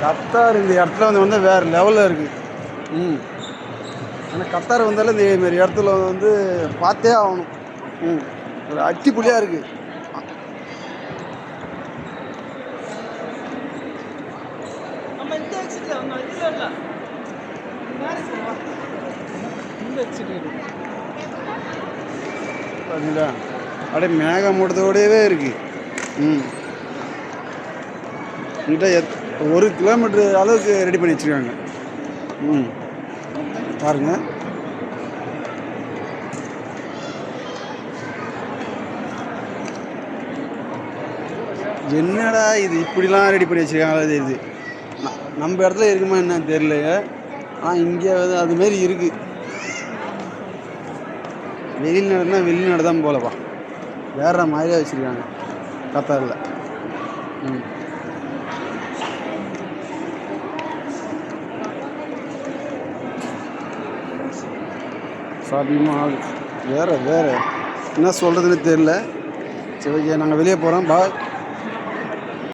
Qatar இந்த இடத்துல வந்து வேறு லெவலில் இருக்குது. ம். ஆனால் கத்தார் வந்தாலும் இதேமாரி இடத்துல வந்து பார்த்தே ஆகணும். ம். ஒரு அடிப்பொலியாக இருக்குது. பார்த்தீங்களா, அப்படியே மேகமூட்டத்தோடவே இருக்குது. ம். கிட்ட 1 கிலோமீட்டர் அளவுக்கு ரெடி பண்ணி வச்சுருக்காங்க. ம். பாருங்கள். என்னடா இது இப்படிலாம் ரெடி பண்ணி வச்சுருக்காங்களா? இது நம்ம இடத்துல இருக்குமா என்னன்னு தெரியலைங்க. ஆனால் இங்கே வந்து அதுமாரி இருக்குது. வெளிநாடுனா வெளிநாடு தான் போலப்பா. வேற மாதிரியாக வச்சுருக்காங்க கத்தாரில். ம். ஷாப்பிங் மால் வேறு என்ன சொல்கிறதுன்னு தெரியல. சரி, ஓகே, நாங்கள் வெளியே போகிறோம். பாய்.